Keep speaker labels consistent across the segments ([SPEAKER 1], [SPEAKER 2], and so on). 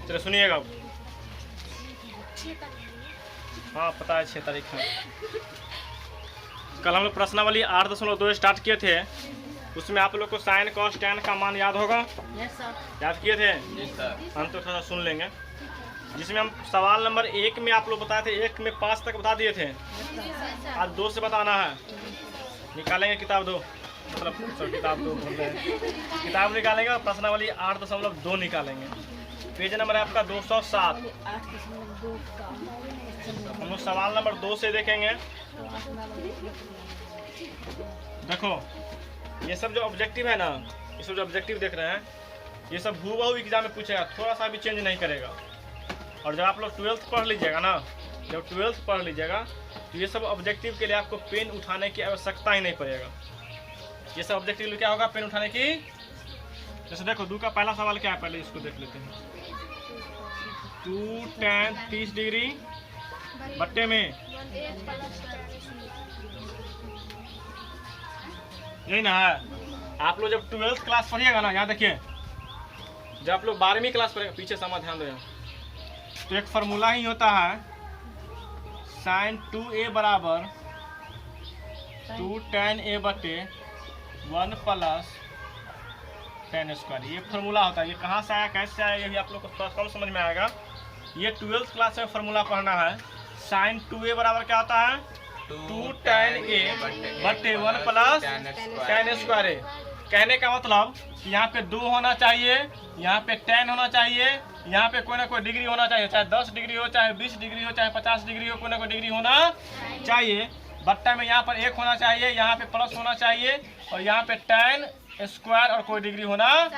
[SPEAKER 1] चलो सुनिएगा। हाँ पता है 6 तारीख है। कल हम लोग प्रश्नावली 8.2 स्टार्ट किए थे, उसमें आप लोग को साइन कॉस टैन का मान याद होगा? याद किए थे? हम तो थोड़ा सुन लेंगे। जिसमें हम सवाल नंबर 1 में आप लोग बताए थे, 1 में 5 तक बता दिए थे। आज 2 से बताना है। निकालेंगे किताब 2, मतलब किताब 2 बोल रहे हैं, किताब निकालेंगे और प्रश्नावली 8.2 निकालेंगे। पेज नंबर है आपका 207। हम लोग सवाल नंबर 2 से देखेंगे। देखो ये सब जो ऑब्जेक्टिव है ना, ये सब जो ऑब्जेक्टिव देख रहे हैं, ये सब हूबहू एग्जाम में पूछेगा, थोड़ा सा भी चेंज नहीं करेगा। और जब आप लोग 12th पढ़ लीजिएगा ना, जब 12th पढ़ लीजिएगा तो ये सब ऑब्जेक्टिव के लिए आपको पेन उठाने की आवश्यकता ही नहीं पड़ेगा। ये सब ऑब्जेक्टिव के लिए क्या होगा, पेन उठाने की। जैसे देखो 2 का पहला सवाल क्या है, पहले इसको देख लेते हैं। 2 tan 30 डिग्री बट्टे में, यही ना है। आप लोग जब 12th क्लास पढ़िएगा ना, यहाँ देखिए, जब आप लोग 12वीं क्लास पढ़ेगा, पीछे सामा ध्यान दो, तो एक फार्मूला ही होता है sin 2a बराबर 2 tan a बटे 1 प्लस tan स्क्वायर। ये फार्मूला होता है। ये कहाँ से आया, कैसे आया, ये भी आप लोग को थोड़ा कम समझ में आएगा। ये 12th क्लास में फार्मूला पढ़ना है। sin 2a बराबर क्या होता है, 2 tan a बटे 1 प्लस tan स्क्वायर। कहने का मतलब यहाँ पे 2 होना चाहिए, यहाँ पे tan होना चाहिए, यहाँ पे कोई ना कोई डिग्री होना चाहिए, चाहे 10 डिग्री हो, चाहे 20 डिग्री हो, चाहे 50 डिग्री हो, कोई ना कोई डिग्री होना चाहिए। बट्टा में यहाँ पर 1 होना चाहिए, यहाँ पे प्लस होना चाहिए, और यहाँ पे tan स्क्वायर और कोई डिग्री होना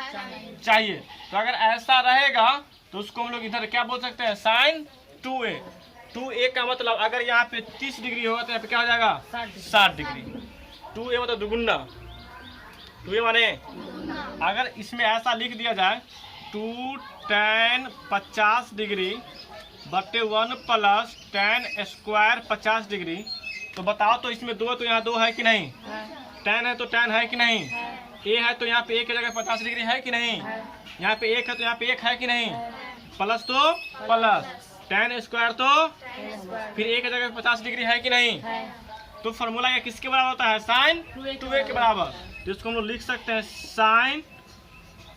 [SPEAKER 1] चाहिए। तो अगर ऐसा रहेगा तो उसको हम लोग इधर क्या बोल सकते हैं, sin 2a। 2a का मतलब अगर यहाँ पे 30 डिग्री होगा तो यहाँ पे क्या हो जाएगा, 60 डिग्री। 2a मतलब दुगुना, 2a माने अगर इसमें ऐसा लिख दिया जाए 2 tan 50 डिग्री बटे 1 प्लस tan स्क्वायर 50 डिग्री, तो बताओ तो इसमें 2 है तो यहाँ 2 है कि नहीं, tan है तो tan है कि नहीं, a है तो यहाँ पे 1 की जगह 50 डिग्री है कि नहीं, यहाँ पे 1 है तो यहाँ पे 1 है कि नहीं, प्लस तो प्लस, tan स्क्वायर तो फिर 1 की जगह 50 डिग्री है कि नहीं। तो फार्मूला ये किसके बराबर होता है, sin 2a के बराबर। तो इसको हम लोग लिख सकते हैं sin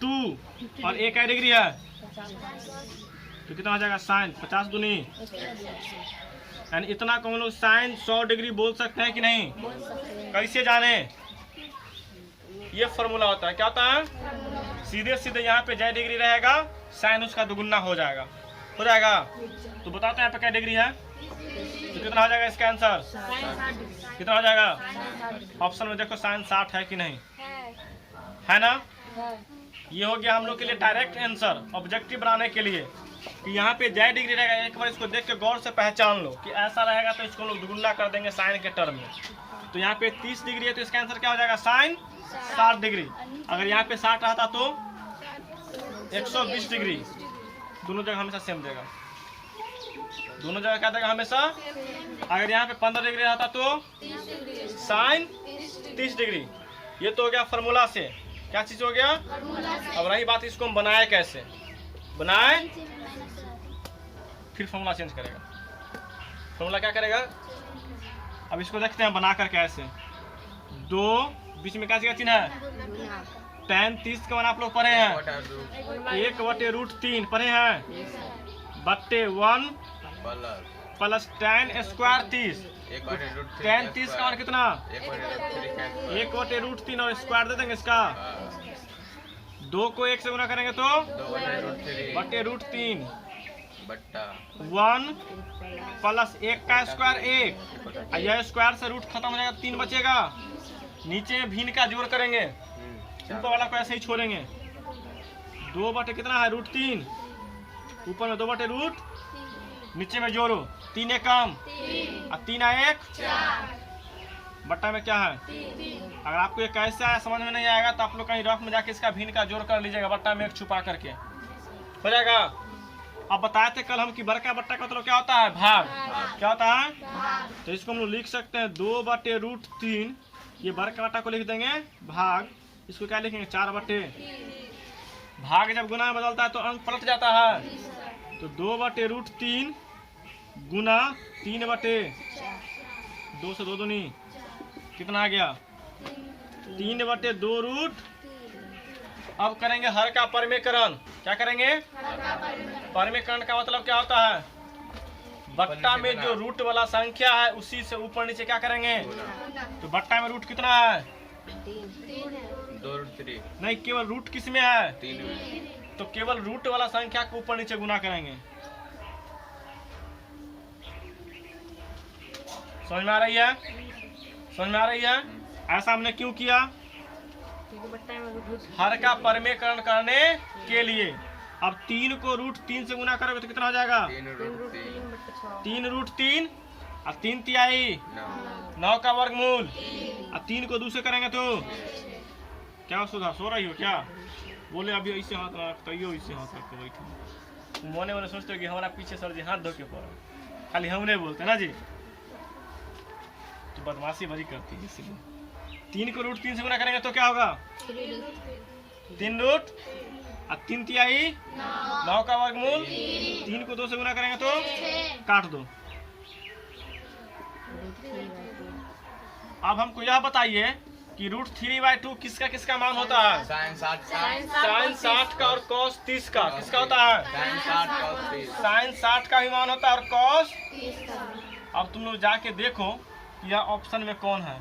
[SPEAKER 1] 2 और 1 क्या डिग्री है, तो कितना हो जाएगा, sin 50 दूनी, यानी इतना को हम लोग sin 100 डिग्री बोल सकते हैं कि नहीं। कैसे जाने, ये फार्मूला होता है। क्या होता है, सीधे सीधे यहाँ पे जय डिग्री रहेगा, sin उसका दुगुना हो जाएगा। तो बताते हैं यहाँ पे क्या डिग्री है, तो कितना हो जाएगा इसका आंसर, कितना हो जाएगा। ऑप्शन में देखो sin 60 है कि नहीं, है ना। ये हो गया हम लोग के लिए डायरेक्ट आंसर ऑब्जेक्टिव बनाने के लिए कि यहाँ पे जय डिग्री रहेगा। एक बार इसको देख के गौर से पहचान लो कि ऐसा रहेगा, तो इसको लोग दुगुना कर देंगे साइन के टर्म में। तो यहाँ पे 30 डिग्री है तो इसका आंसर क्या हो जाएगा, साइन 60 डिग्री। अगर यहाँ पे 60 रहता तो 120 डिग्री। दोनों जगह हमेशा सेम देगा, दोनों जगह क्या देगा हमेशा। अगर यहाँ पे 15 डिग्री रहता तो साइन 30 डिग्री। ये तो हो गया फार्मूला से, क्या चीज हो गया। अब रही बात इसको हम बनाए कैसे, बनाए फिर फॉर्मूला चेंज करेगा। फॉर्मूला क्या करेगा, अब इसको देखते हैं बना कर कैसे। 2 बीच में क्या चिन्ह है, tan 30 का मान आप लोग पढ़े हैं 1/√3 पढ़े हैं, बट्टे 1 प्लस tan स्क्वायर 30। tan 30 का मान कितना 1/√3 और स्क्वायर दे देंगे इसका। 2 को 1 से गुना करेंगे तो /√3 1 प्लस 1 का स्क्वायर 1, यह स्क्वायर से रूट खत्म हो जाएगा, 3 बचेगा। नीचे भिन्न का जोड़ करेंगे, ऊपर वाला को ऐसे ही छोड़ेंगे। 2 बटे कितना है √3, ऊपर में 2 बटे रूट, नीचे में जोड़ो 3 एक कम और 3 1 बट्टा में क्या है। अगर आपको ये कैसे आया समझ में नहीं आएगा तो आप लोग कहीं रफ में जाके इसका भिन्न का जोड़ कर लीजिएगा, बट्टा में 1 छुपा करके हो जाएगा। अब बताए थे कल हम कि बड़का बट्टा का मतलब क्या होता है, भाग। क्या होता है, तो इसको हम लोग लिख सकते हैं 2 बटे √3। ये बड़का बट्टा को लिख देंगे भाग, इसको क्या लिखेंगे 4 बटे। भाग जब गुना में बदलता है तो अंक पलट जाता है, तो 2/√3 गुना 3/2 से 2 दूनी कितना आ गया 3/2 अब करेंगे हर का परमेकरण। क्या करेंगे परमेकरण का मतलब क्या होता है बट्टा में जो रूट वाला संख्या है उसी से ऊपर नीचे क्या करेंगे। तो बट्टा में रूट कितना है
[SPEAKER 2] 2√3
[SPEAKER 1] नहीं केवल रूट किस में है
[SPEAKER 2] 3 में।
[SPEAKER 1] तो केवल रूट वाला संख्या को ऊपर नीचे गुना करेंगे। समझ में आ रही है समझ में आ रही है। ऐसा हमने क्यों किया हर का परमेकरण करने के लिए। अब 3 को √3 से गुना करोगे तो कितना हो जाएगा 3√3 और 3 तिहाई 9 का वर्गमूल और 3 को 2 से करेंगे तो क्या सुधा सो रही हो क्या बोले अभी ऐसे हाथ रखते ऐसे हाथ रख के बैठे मोने मोने सोचते हो कि हमारा पीछे सर जी हाथ धो के पड़ा खाली हम नहीं बोलते ना जी तो बदमाशी बड़ी करती है इसलिए 3 को √3 से गुना करेंगे तो क्या होगा 3 रूट और 3 तिहाई 9 का वर्गमूल 3 को 2 से गुना करेंगे तो काट दो। अब हमको यह बताइए कि √3/2 किसका किसका मान होता है
[SPEAKER 2] sin
[SPEAKER 1] 60 का और cos 30 का किसका होता है sin 60 का भी मान होता है और cos। अब तुम लोग जाके देखो यह ऑप्शन में कौन है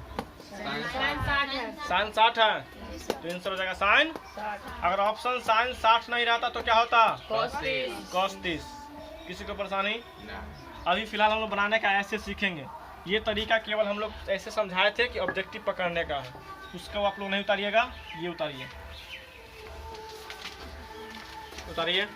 [SPEAKER 1] sin 60 है तो आंसर हो जाएगा sin। अगर ऑप्शन sin 60 नहीं रहता तो क्या होता cos 30। किसी को परेशानी अभी फिलहाल हम लोग बनाने का ऐसे सीखेंगे। ये तरीका केवल हम लोग ऐसे समझाए थे कि ऑब्जेक्टिव पकड़ने का है उसको आप लोग नहीं उतारिएगा ये उतारिए उतारिए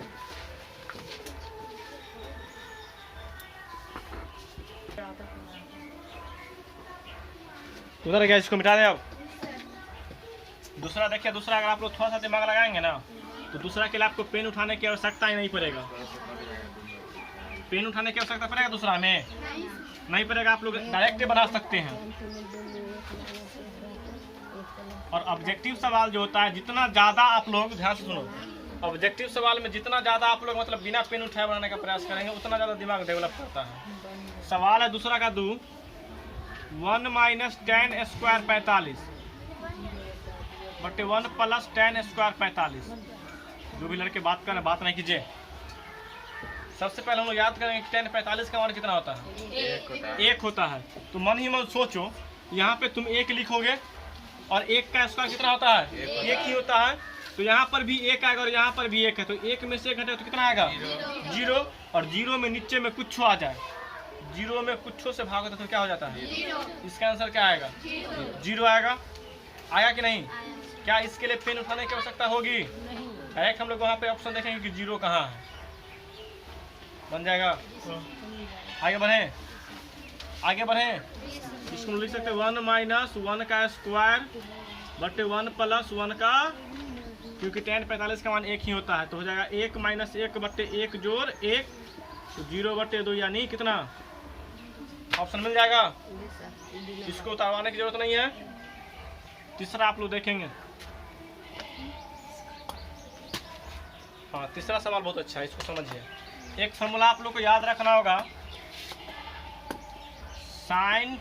[SPEAKER 1] उधर गया इसको मिटा दे। अब दूसरा देखिए दूसरा अगर आप लोग थोड़ा सा दिमाग लगाएंगे ना तो दूसरा के लिए आपको पेन उठाने की आवश्यकता ही नहीं पड़ेगा। पेन उठाने की आवश्यकता पड़ेगा दूसरा में नहीं पड़ेगा आप लोग डायरेक्ट बना सकते हैं। और ऑब्जेक्टिव सवाल जो होता है जितना ज़्यादा आप लोग ध्यान से सुनो ऑब्जेक्टिव सवाल में जितना ज़्यादा आप लोग मतलब बिना पेन उठाए बनाने का प्रयास करेंगे उतना ज़्यादा दिमाग डेवलप करता है। सवाल है दूसरा का 1 - 10² 45 बटे 1 + 10² 45। जो भी लड़के बात कर रहे बात नहीं कीजिए। सबसे पहले हम लोग याद करेंगे कि 10 45 का मान कितना होता है 1 होता है। तो मन ही मन सोचो यहाँ पे तुम 1 लिखोगे और 1 का स्क्वायर कितना होता है 1 ही होता है। तो यहाँ पर भी 1 आएगा और यहाँ पर भी 1 है तो 1 में से 1 घटेगा तो कितना आएगा 0 और 0 में नीचे में कुछ आ जाए 0 में कुछ से भाग होता तो क्या हो जाता है इसका आंसर क्या आएगा 0 आएगा। आया कि नहीं। क्या इसके लिए पेन उठाने की आवश्यकता होगी डायरेक्ट हम लोग वहाँ पे ऑप्शन देखेंगे कि 0 कहाँ है बन जाएगा। आगे बढ़े इसको लिख सकते 1 - 1 का स्क्वायर बटे 1 + 1 का क्योंकि 10 45 का मान 1 ही होता है तो हो जाएगा 1 - 1 बटे 1 जोड़ 1 तो 0/2 यानी कितना ऑप्शन मिल जाएगा। इसको उतारवाने की जरूरत नहीं है। तीसरा आप लोग देखेंगे हाँ तीसरा सवाल बहुत अच्छा है इसको समझिए। एक फॉर्मूला आप लोग को याद रखना होगा sin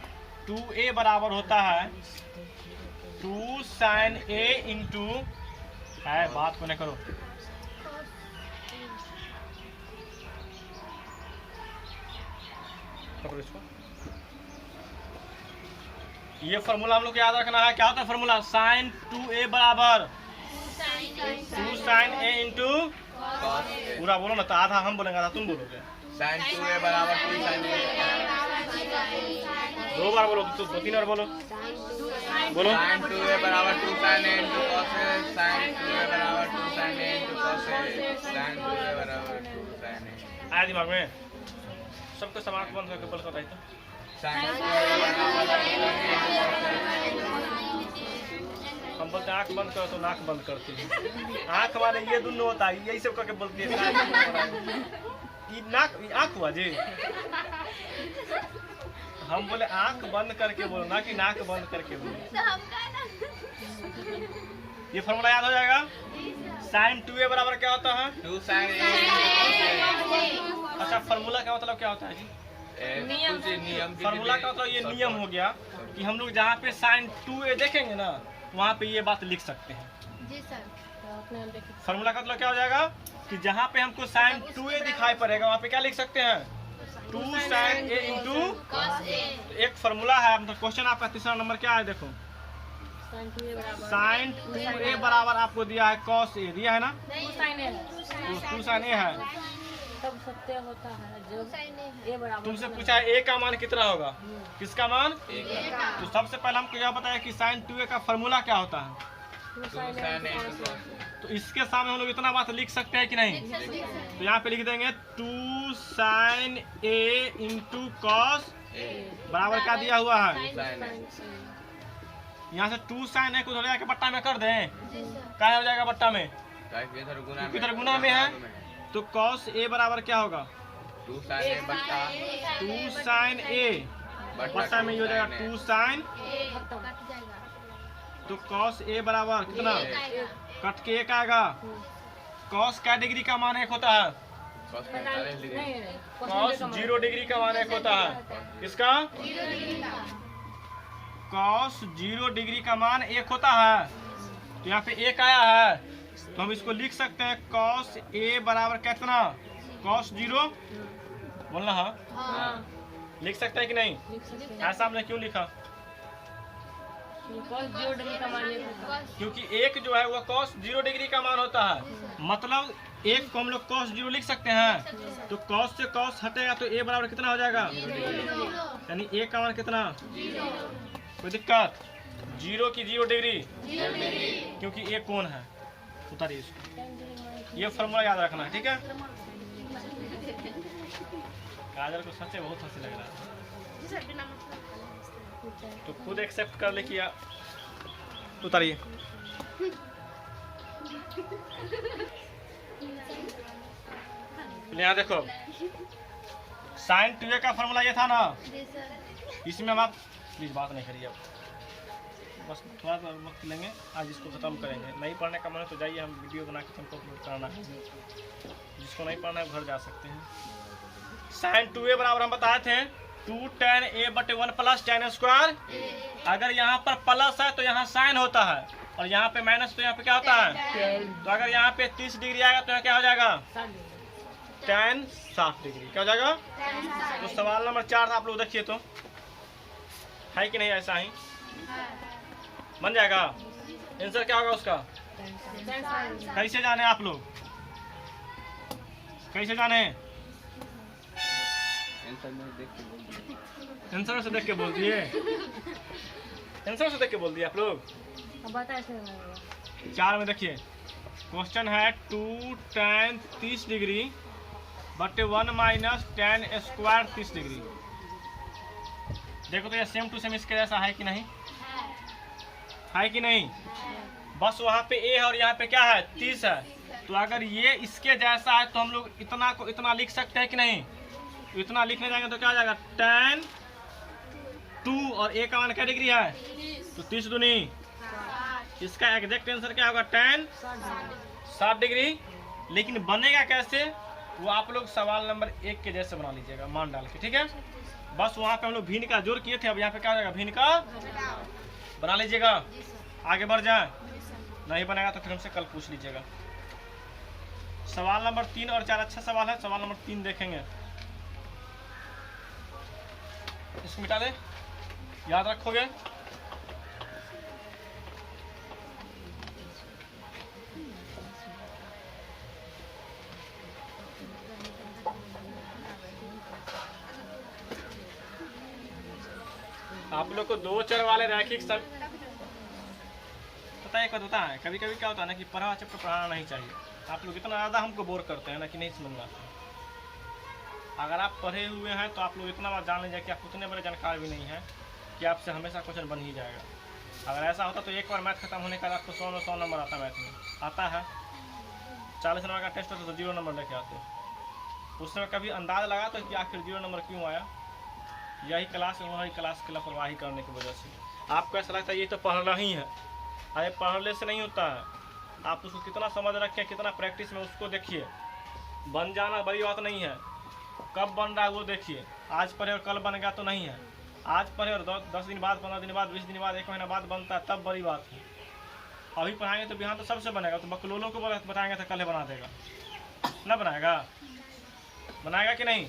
[SPEAKER 1] 2a बराबर होता है 2 sin a इंटू है बात को नहीं करो इसको। ये फॉर्मूला हम लोग को याद रखना है। क्या होता है फॉर्मूला sin 2a बराबर 2 sin a इंटू पूरा बोलो ना तो आधा हम बोलेंगे आधा तुम बोलोगे।
[SPEAKER 2] sin 2a बराबर 2 sin a
[SPEAKER 1] 2 बार बोलो तो 2-3 बार बोलो
[SPEAKER 2] sin 2a बराबर 2 sin a into cos a sin 2a बराबर 2 sin a into cos a sin 2a बराबर 2 sin a
[SPEAKER 1] आया दिमाग में सबको समाप्त बंद करके बोल बताइए तो
[SPEAKER 2] sin 2a बराबर
[SPEAKER 1] हम बोलते आँख बंद करो तो नाक बंद करती है। आँख हमारे ये दोनों होता है यही सब करके बोलती है नाक आँख हुआ जी। हम बोले आँख बंद करके बोलो ना कि नाक बंद करके बोलो। ये फॉर्मूला याद हो जाएगा। साइन 2a बराबर क्या होता है?
[SPEAKER 2] 2 sin A।
[SPEAKER 1] अच्छा, फॉर्मूला का मतलब क्या होता है जी?
[SPEAKER 2] कुछ नियम की
[SPEAKER 1] फॉर्मूला का मतलब ये नियम हो गया कि हम लोग जहाँ पे साइन 2a देखेंगे ना, वहाँ पे ये बात लिख सकते हैं।
[SPEAKER 3] जी सर।
[SPEAKER 1] फॉर्मूला का मतलब क्या हो जाएगा कि जहाँ पे हमको साइन 2a दिखाई पड़ेगा वहाँ पे क्या लिख सकते हैं? 2 sin a इंटू एक फॉर्मूला है। मतलब क्वेश्चन आपका तीसरा नंबर क्या है? देखो, साइन 2a बराबर आपको दिया है cos a, दिया है ना? तो 2 sin a है।
[SPEAKER 4] तब सत्य होता है जब ए बराबर।
[SPEAKER 1] तुमसे पूछा है a का मान कितना होगा? किसका मान? तो सबसे पहले हमको यह बताया कि साइन 2a का फॉर्मूला क्या होता है।
[SPEAKER 2] 2 sin A into cos A।
[SPEAKER 1] तो इसके सामने हम लोग इतना बात लिख सकते हैं कि नहीं? तो यहाँ पे लिख देंगे 2 sin a into cos
[SPEAKER 2] A
[SPEAKER 1] बराबर क्या दिया हुआ है?
[SPEAKER 2] 2 sin A।
[SPEAKER 1] यहाँ से 2 sin a को उधर जाके बट्टा में कर दें, क्या हो जाएगा बट्टा में?
[SPEAKER 2] ताकि इधर गुना में,
[SPEAKER 1] इधर गुना में है। तो cos a बराबर क्या होगा?
[SPEAKER 2] 2 sin A बट्टा
[SPEAKER 1] 2 sin a बट्टा में ये हो जाएगा 2 sin। तो cos a बराबर कितना? कट के एक आएगा। cos क्या डिग्री का मान एक होता है?
[SPEAKER 2] cos 45 degree.
[SPEAKER 1] cos 0 डिग्री का मान एक होता है। इसका cos 0 डिग्री का मान एक होता है। तो यहाँ पे एक आया है, तो हम इसको लिख सकते हैं cos a बराबर कितना? cos 0 बोलना है। लिख सकते हैं कि नहीं? ऐसा हमने क्यों लिखा? क्योंकि एक जो है वो cos 0 डिग्री का मान होता है। मतलब एक को हम लोग cos 0 लिख सकते हैं। तो cos से cos हटेगा तो a बराबर कितना हो जाएगा? यानी a का मान कितना? कोई दिक्कत? 0 की 0 डिग्री, क्योंकि a कोण है। उतारिए इसको। ये फॉर्मूला याद रखना है, ठीक है? काजल को सच में बहुत हंसी लग रहा है, तो खुद एक्सेप्ट कर ले कि उतारिए। यहाँ देखो, साइन 2a का फॉर्मूला ये था ना, इसमें हम आप प्लीज बात नहीं करिए, अब बस थोड़ा सा वक्त लेंगे, आज इसको ख़त्म करेंगे। नहीं पढ़ने का मन है तो जाइए, हम वीडियो बना के तुमको अपलोड कराना है। जिसको नहीं पढ़ना है घर जा सकते हैं। साइन 2a बराबर हम बताए थे 2 tan a बटे 1 प्लस tan स्क्वायर। अगर यहाँ पर प्लस है तो यहाँ साइन होता है, और यहाँ पे माइनस तो यहाँ पे क्या होता है? तो अगर यहाँ पे 30 डिग्री आएगा तो यहाँ क्या हो जाएगा? tan 60 degree. क्या हो जाएगा? तो सवाल नंबर 4 आप लोग देखिए तो है कि नहीं, ऐसा ही बन जाएगा। आंसर क्या होगा उसका? कैसे जाने आप लोग? कैसे जाने? आंसर से देख के बोल दिए। आंसर से देख के बोल दिए आप लोग। 4 में देखिए, क्वेश्चन है 2 tan 30 डिग्री बटे 1 माइनस tan स्क्वायर 30 डिग्री। देखो तो ये सेम टू सेम इसके जैसा है कि नहीं? है कि नहीं? बस वहाँ पे a है और यहाँ पे क्या है? 30 है। तो अगर ये इसके जैसा है तो हम लोग इतना को इतना लिख सकते हैं कि नहीं? तो इतना लिखने जाएंगे तो क्या हो जाएगा? tan 2 और a का मान क्या डिग्री है? तो 30 दूनी, इसका एग्जैक्ट आंसर क्या होगा? tan 60 degree. लेकिन बनेगा कैसे वो आप लोग सवाल नंबर 1 के जैसे बना लीजिएगा मान डाल के, ठीक है? बस वहाँ पे हम लोग भिन्न का जोड़ किए थे, अब यहाँ पे क्या हो जाएगा? भिन्न का बना लीजिएगा। आगे बढ़ जाए, नहीं बनेगा तो फिर हमसे कल पूछ लीजिएगा। सवाल नंबर 3 और 4 अच्छा सवाल है। सवाल नंबर 3 देखेंगे, इसको मिटा दे, याद रखोगे। आप लोग को 2 चर वाले रैखिक सब पता है। एक बात होता है, कभी कभी क्या होता है ना कि पढ़ा चैप्टर पढ़ाना नहीं चाहिए। आप लोग इतना ज़्यादा हमको बोर करते हैं ना कि नहीं समझ में आता। अगर आप पढ़े हुए हैं तो आप लोग इतना बात जान लीजिए कि आप उतने बड़े जानकार भी नहीं हैं कि आपसे हमेशा क्वेश्चन बन ही जाएगा। अगर ऐसा होता तो एक बार मैथ खत्म होने के बाद आपको 100 में 100 नंबर आता। मैथ में आता है 40 नंबर का टेस्ट होता तो 0 नंबर लेके आते। उस समय कभी अंदाज़ लगा तो कि आखिर 0 नंबर क्यों आया? यही क्लास की लापरवाही करने की वजह से। आपको ऐसा लगता है ये तो पढ़ना ही है, अरे पढ़ने से नहीं होता है, आप उसको कितना समझ रखें, कितना प्रैक्टिस में उसको देखिए। बन जाना बड़ी बात नहीं है, कब बन रहा है वो देखिए। आज पढ़े और कल बन गया तो नहीं है, आज पढ़े और 10 दिन बाद, 15 दिन बाद, 20 दिन बाद, 1 महीना बाद बनता है, तब बड़ी बात है। अभी पढ़ाएंगे तो बिहान तो सबसे बनेगा, तो बकलोलों को बताएंगे तो कल बना देगा, ना बनाएगा, बनाएगा कि नहीं?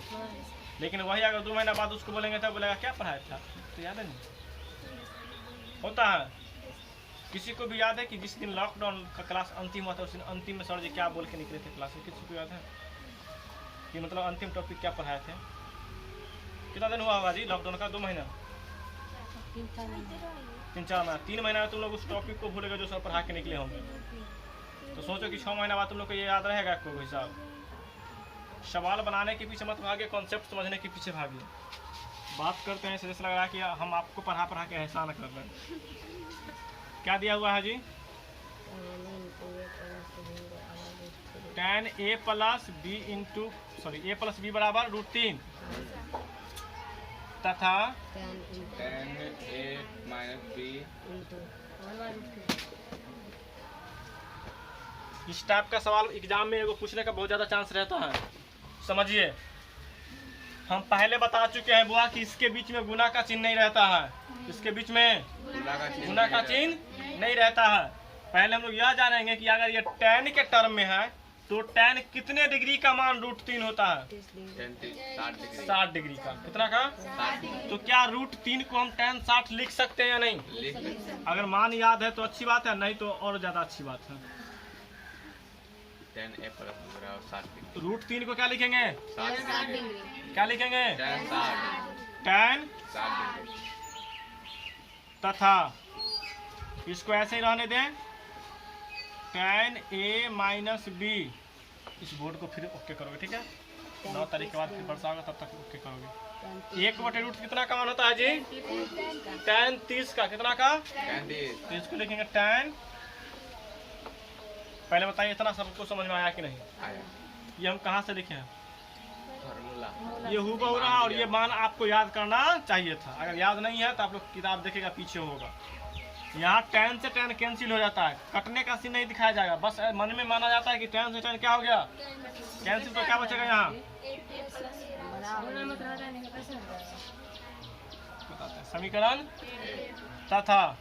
[SPEAKER 1] लेकिन वही अगर 2 महीना बाद उसको बोलेंगे तब बोलेगा क्या पढ़ाया था, तो याद है नहीं होता है। किसी को भी याद है कि जिस दिन लॉकडाउन का क्लास अंतिम हुआ था उस दिन अंतिम में सर जी क्या बोल के निकले थे क्लास में? किसी को याद है कि मतलब अंतिम टॉपिक क्या पढ़ाए थे? कितना दिन हुआ होगा जी लॉकडाउन का? 2 महीना, 3-4 महीना, 3 महीना में तुम लोग उस टॉपिक को भूलेगा जो सर पढ़ा के निकले होंगे। तो सोचो कि 6 महीना बाद तुम लोग को ये याद रहेगा कोई हिसाब? सवाल बनाने के पीछे मत भागिए, कॉन्सेप्ट समझने के पीछे भागिए। बात करते हैं जैसे लग रहा है कि हम आपको पढ़ा के एहसान कर रहे हैं। क्या दिया हुआ है जी? tan a plus B into a plus B बराबर √3 तथा
[SPEAKER 2] tan a minus b
[SPEAKER 1] इस टाइप का सवाल एग्जाम में एगो पूछने का बहुत ज़्यादा चांस रहता है। समझिए, हम पहले बता चुके हैं बुआ कि इसके बीच में गुना का चिन्ह नहीं रहता है, इसके बीच में गुना का चिन्ह नहीं रहता है। पहले हम लोग यह जानेंगे कि अगर ये tan के टर्म में है तो tan कितने डिग्री का मान √3 होता है? 60 डिग्री का। कितना का?
[SPEAKER 2] 60।
[SPEAKER 1] तो क्या √3 को हम tan 60 लिख सकते हैं या नहीं? अगर मान याद है तो अच्छी बात है, नहीं तो और ज़्यादा अच्छी बात है।
[SPEAKER 2] tan a प्लस b बराबर 60।
[SPEAKER 1] √3 को क्या लिखेंगे?
[SPEAKER 2] 60 डिग्री।
[SPEAKER 1] क्या लिखेंगे?
[SPEAKER 2] tan 60।
[SPEAKER 1] tan
[SPEAKER 2] 60 degree.
[SPEAKER 1] तथा इसको ऐसे ही रहने दें, tan a माइनस b। इस बोर्ड को फिर ओके करोगे, ठीक है? 9 तारीख के बाद फिर वर्षा होगा तब तक ओके करोगे। 1/√3 कितना का मान होता है जी? tan 30 का। कितना का?
[SPEAKER 2] tan 30।
[SPEAKER 1] तो इसको लिखेंगे tan। पहले बताइए इतना सबको समझ में आया कि नहीं?
[SPEAKER 2] आया।
[SPEAKER 1] ये हम कहाँ से लिखे हैं?
[SPEAKER 2] फार्मूला।
[SPEAKER 1] ये हूबहू रहा और ये मान आपको याद करना चाहिए था। अगर याद नहीं है तो आप लोग किताब देखेगा पीछे होगा। यहाँ tan से tan कैंसिल हो जाता है, कटने का सीन नहीं दिखाया जाएगा, बस मन में माना जाता है कि tan से tan क्या हो गया? कैंसिल। तो क्या बचेगा यहाँ? समीकरण तथा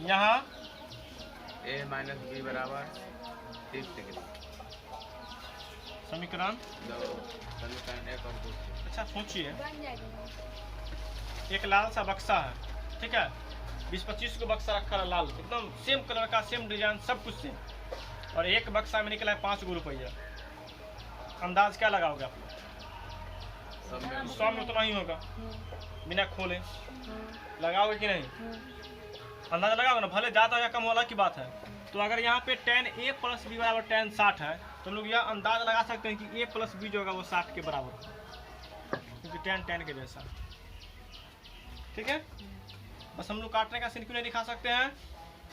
[SPEAKER 1] यहाँ
[SPEAKER 2] a माइनस b बराबर 30 डिग्री।
[SPEAKER 1] समीकरण
[SPEAKER 2] 2। समीकरण 1 और 2।
[SPEAKER 1] अच्छा सोचिए, एक लाल सा बक्सा है, ठीक है? 20-25 को बक्सा रखा है लाल, एकदम सेम कलर का, सेम डिजाइन, सब कुछ सेम, और एक बक्सा में निकला है 5 रुपया। अंदाज क्या लगाओगे आप लोग? 100 में उतना ही होगा, बिना खोले। लगाओगे कि नहीं? अंदाजा लगाओगे ना, भले ज़्यादा या कम वाला की बात है। तो अगर यहाँ पे tan a प्लस b बराबर tan 60 है तो हम लोग यह अंदाज लगा सकते हैं कि a प्लस b जो होगा वो 60 के बराबर है, क्योंकि tan के जैसा। ठीक है? बस हम लोग काटने का सीन क्यों नहीं दिखा सकते हैं?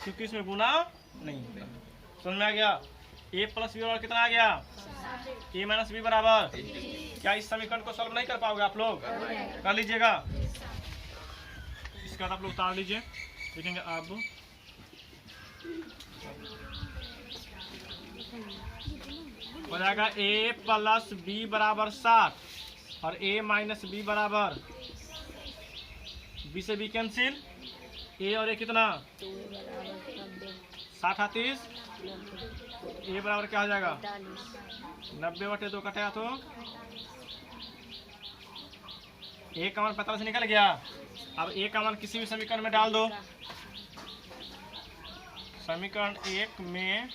[SPEAKER 1] क्योंकि इसमें गुना नहीं होता। समझ में आ गया? a प्लस b बराबर कितना आ गया? a माइनस b बराबर। क्या इस समीकरण को सॉल्व नहीं कर पाओगे आप लोग? कर लीजिएगा। इसके बाद आप लोग उतार लीजिए, देखेंगे आप हो जाएगा a प्लस b बराबर 60 और a माइनस b बराबर b से b कैंसिल, a और a कितना? 60 30। a बराबर क्या हो जाएगा? 90/2 कटेगा तो a का मान 45 निकल गया। अब a का मान किसी भी समीकरण में डाल दो। समीकरण 1 में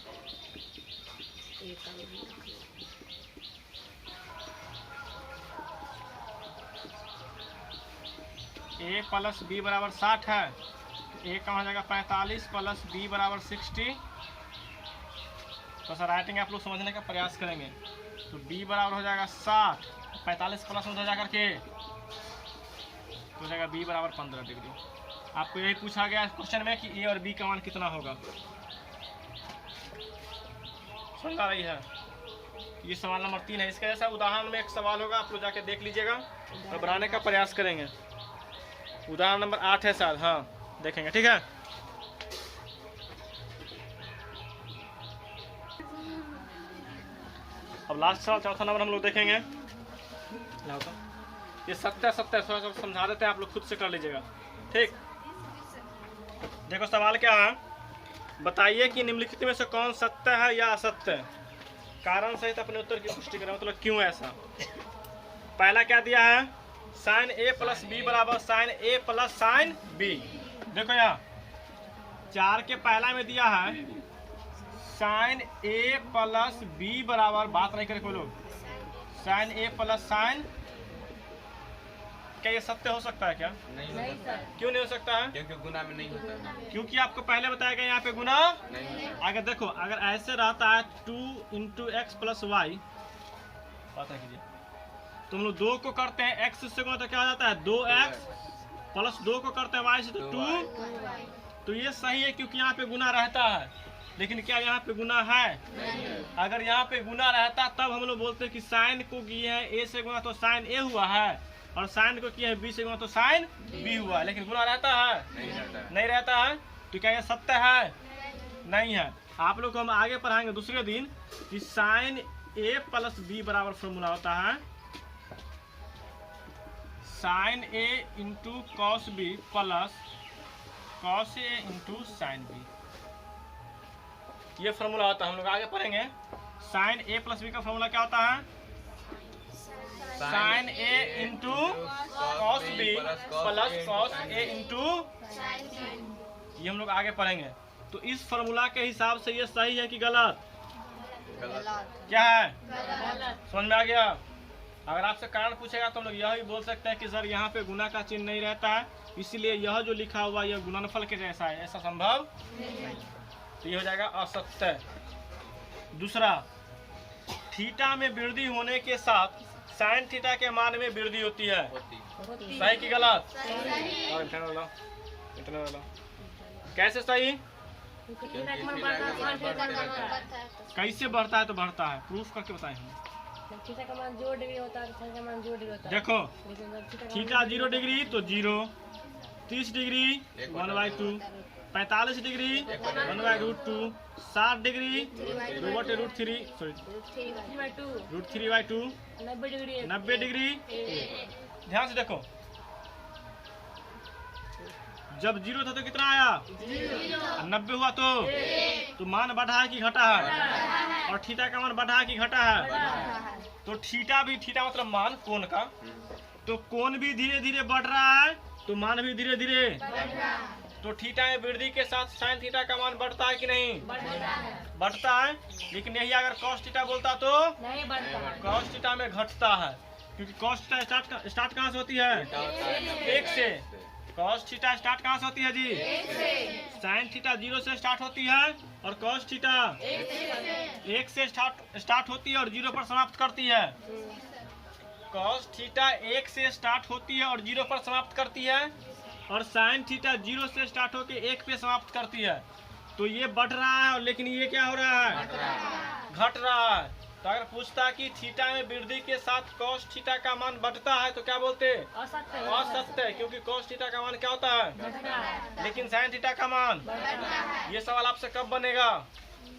[SPEAKER 1] a प्लस b बराबर 60 है, तो a का हो जाएगा 45 प्लस b बराबर 60। तो सर राइटिंग आप लोग समझने का प्रयास करेंगे। तो b बराबर हो जाएगा 60, 45 प्लस हो जाकर के हो जाएगा b बराबर 15 डिग्री। आपको यही पूछा गया क्वेश्चन में कि a और b का मान कितना होगा। समझ आ रही है? ये सवाल नंबर 3 है। इसका जैसा उदाहरण में एक सवाल होगा, आप लोग जाके देख लीजिएगा और बनाने का प्रयास करेंगे। उदाहरण नंबर 8 है शायद, हाँ देखेंगे, ठीक है? अब लास्ट सवाल चौथा नंबर हम लोग देखेंगे। लाओ तो। ये सत्य सत्य थोड़ा सा समझा देते हैं, आप लोग खुद से कर लीजिएगा। ठीक, देखो सवाल क्या है, बताइए कि निम्नलिखित में से कौन सत्य है या असत्य है। कारण सहित अपने उत्तर की पुष्टि करें, मतलब क्यों ऐसा। पहला क्या दिया है, साइन ए प्लस बी बराबर साइन ए प्लस साइन बी। देखो यहाँ 4 के पहला में दिया है साइन ए प्लस बी बराबर, बात नहीं करे कोई लोग, साइन ए प्लस साइन। क्या ये सत्य हो सकता है क्या?
[SPEAKER 4] नहीं सर।
[SPEAKER 1] क्यों नहीं हो सकता है?
[SPEAKER 2] क्योंकि गुना में नहीं होता।
[SPEAKER 1] क्योंकि आपको पहले बताया गया यहाँ पे गुना
[SPEAKER 2] नहीं होता।
[SPEAKER 1] अगर देखो, अगर ऐसे रहता है 2 इंटू एक्स प्लस वाई, पता कीजिए, तुम लोग 2 को करते हैं x से गुना तो क्या हो जाता है 2x, प्लस 2 को करते हैं y से तो 2। तो ये सही है क्योंकि यहाँ पे गुना रहता है, लेकिन क्या यहाँ पे गुना है? अगर यहाँ पे गुना रहता तब हम लोग बोलते हैं कि साइन को किए हैं a से गुना तो साइन a हुआ है, और साइन को किए हैं b से गुना तो साइन b हुआ है, लेकिन गुना रहता है? नहीं रहता है। तो क्या ये सत्य है? नहीं है। आप लोग को हम आगे पढ़ाएंगे दूसरे दिन कि साइन a प्लस बी बराबर फॉर्मूला होता है sine a into cos B plus cos a into sine B. ये फॉर्मूला होता है, हम लोग आगे पढ़ेंगे। साइन a प्लस बी का फॉर्मूला क्या होता है? Sine a into cos B plus cos a into, ये हम लोग आगे पढ़ेंगे। तो इस फॉर्मूला के हिसाब से ये सही है कि गलत? क्या है? समझ में आ गया? अगर आपसे कारण पूछेगा तो हम लोग यह भी बोल सकते हैं कि सर यहाँ पे गुना का चिन्ह नहीं रहता है, इसीलिए यह जो लिखा हुआ यह गुणनफल के जैसा है, ऐसा संभव नहीं। तो ये हो जाएगा असत्य। दूसरा, थीटा में वृद्धि होने के साथ साइन थीटा के मान में वृद्धि होती है, सही कि गलत? और इतना वाला कैसे सही? कैसे बढ़ता है? तो बढ़ता है, प्रूफ करके बताएं हम।
[SPEAKER 4] थीटा का मान 0 डिग्री होता है, साइन का मान 0 डिग्री होता है।
[SPEAKER 1] देखो
[SPEAKER 4] लेकिन जब थीटा का
[SPEAKER 1] थीटा 0 डिग्री तो 0, 30 degree 1/2, 45 degree 1/√2, 60 degree 2/√3, sorry √3/2, 90 degree. ध्यान से देखो, जब 0 था तो कितना आया? 90 हुआ तो मान बढ़ा है कि घटा है? और थीटा का मान बढ़ा है कि घटा है? तो थीटा भी, थीटा मतलब मान कोण का, तो कोण भी धीरे धीरे बढ़ रहा है तो मान भी धीरे धीरे। तो थीटा में वृद्धि के साथ साइन थीटा का मान बढ़ता है कि नहीं? बढ़ता है। लेकिन यही अगर कॉस थीटा बोलता तो
[SPEAKER 4] नहीं बढ़ता।
[SPEAKER 1] कॉस थीटा में घटता है, क्योंकि कॉस थीटा स्टार्ट कहाँ से होती है? 1 से। कॉस थीटा स्टार्ट कहाँ से होती है जी? साइन थीटा 0 से स्टार्ट होती है और कॉस थीटा 1 से स्टार्ट होती है और 0 पर समाप्त करती है। कॉस थीटा 1 से स्टार्ट होती है और 0 पर समाप्त करती है, और साइन थीटा 0 से स्टार्ट होकर 1 पे समाप्त करती है। तो ये बढ़ रहा है, लेकिन ये क्या हो रहा है? घट रहा है। तो अगर पूछता कि थीटा में वृद्धि के साथ कॉस थीटा का मान बढ़ता है तो क्या बोलते? असत्य, क्योंकि कॉस थीटा का मान क्या होता है? लेकिन साइन थीटा का मान। ये सवाल आपसे कब बनेगा?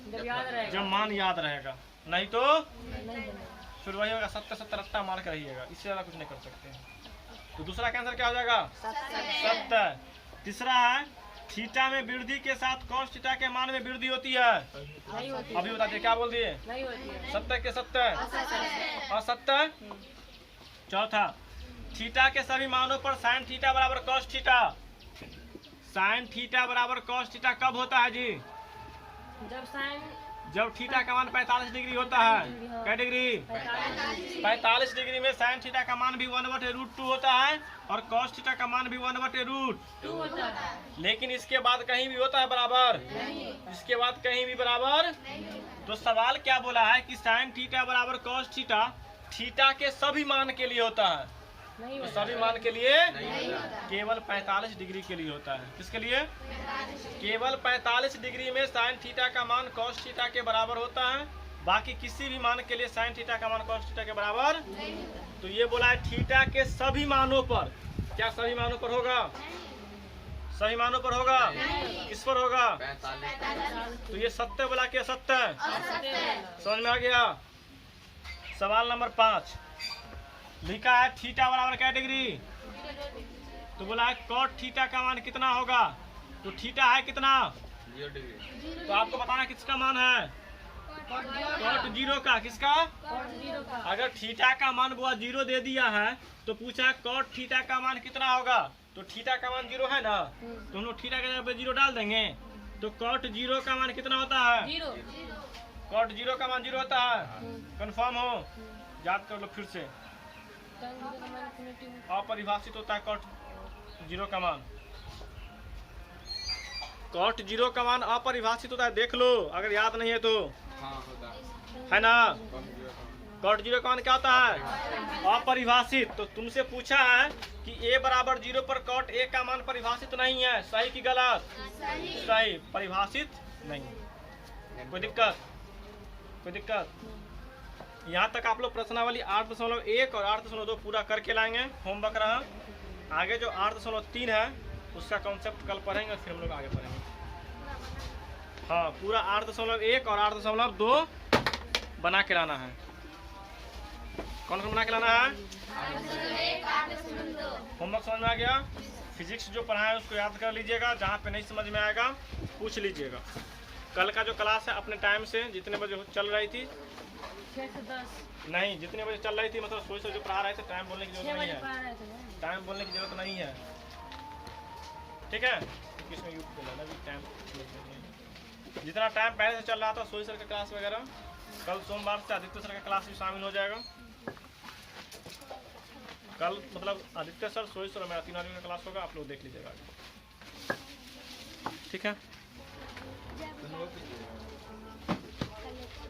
[SPEAKER 1] जब मान याद रहेगा, नहीं तो फिर वही होगा, सत्य रट्टा मार कर रहिएगा, इससे ज्यादा कुछ नहीं कर सकते हैं। तो दूसरा का आंसर क्या हो जाएगा? सत्य। तीसरा है, थीटा में वृद्धि के साथ कॉस थीटा के मान में वृद्धि होती है?
[SPEAKER 4] नहीं होती।
[SPEAKER 1] अभी बताते क्या बोल दिए?
[SPEAKER 4] नहीं होती है।
[SPEAKER 1] सत्य के सत्य? असत्य। चौथा, थीटा के सभी मानों पर साइन थीटा बराबर कॉस थीटा। साइन थीटा बराबर कॉस थीटा कब होता है जी? जब थीटा का मान 45 डिग्री होता है। क्या डिग्री? 45 डिग्री में साइन थीटा का मान भी 1/√2 होता है और कॉस थीटा का मान भी 1/√2
[SPEAKER 4] होता है।
[SPEAKER 1] लेकिन इसके बाद कहीं भी होता है बराबर? इसके बाद कहीं भी बराबर? तो सवाल क्या बोला है कि साइन थीटा बराबर कॉस थीटा थीटा के सभी मान के लिए होता है।
[SPEAKER 4] नहीं
[SPEAKER 1] तो
[SPEAKER 4] होता।
[SPEAKER 1] सभी मान के लिए केवल 45 डिग्री के लिए होता है। किसके लिए? केवल 45 डिग्री में साइन थीटा का मान कॉस थीटा के बराबर होता है, बाकी किसी भी मान के लिए साइन थीटा का मान कॉस थीटा के बराबर। तो ये बोला है थीटा के सभी मानों पर। क्या सभी मानों पर होगा? सही मानों पर होगा? किस पर होगा?
[SPEAKER 2] 45।
[SPEAKER 1] तो ये सत्य बोला कि असत्य? समझ में आ गया? सवाल नंबर 5 लिखा है थीटा बराबर क्या डिग्री। तो बोला है कॉट थीटा का मान कितना होगा। तो थीटा है कितना
[SPEAKER 2] 0 डिग्री।
[SPEAKER 1] तो आपको बताना किसका मान है कॉट 0 का। किसका अगर थीटा का मान वो 0 दे दिया है तो पूछा कॉट थीटा का मान कितना होगा। तो थीटा का मान 0 है ना तो हम लोग थीटा के जगह पे 0 डाल देंगे। तो कॉट 0 का मान कितना होता है कॉट 0 का मान 0 होता है। कंफर्म हो याद कर लो फिर से। अपरिभाषित होता है कॉट 0 का मान। कॉट 0 का मान अपरिभाषित होता है देख लो अगर याद नहीं है तो
[SPEAKER 2] हाँ होता
[SPEAKER 1] है ना।
[SPEAKER 2] है।
[SPEAKER 1] कॉट 0 का मान क्या होता है अपरिभाषित। तो तुमसे पूछा है कि a बराबर 0 पर कॉट a का मान परिभाषित नहीं है। सही कि गलत सही परिभाषित नहीं। कोई दिक्कत यहाँ तक आप लोग प्रश्नावली 8.1 और 8.2 पूरा करके लाएंगे होमवर्क रहा। आगे जो 8.3 है उसका कॉन्सेप्ट कल पढ़ेंगे फिर हम लोग आगे पढ़ेंगे। हाँ पूरा 8.1 और 8.2 बना के लाना है। कौन बना के लाना है होमवर्क समझ में आ गया। फिजिक्स जो पढ़ा है उसको याद कर लीजिएगा। जहाँ पे नहीं समझ में आएगा पूछ लीजिएगा। कल का जो क्लास है अपने टाइम से जितने बजे चल रही थी
[SPEAKER 4] 6 से 10
[SPEAKER 1] नहीं जितने बजे चल रही थी मतलब सोच जो पढ़ा रहे थे टाइम बोलने की जरूरत नहीं है। टाइम बोलने की जरूरत नहीं है ठीक है। किसमें यूज कर लेना भी टाइम जितना टाइम पहले से चल रहा था सोई सर का क्लास वगैरह कल सोमवार से आदित्य सर का क्लास भी शामिल हो जाएगा। कल मतलब आदित्य सर सोई सर मेरा 3 आदमी का क्लास होगा आप लोग देख लीजिएगा ठीक है।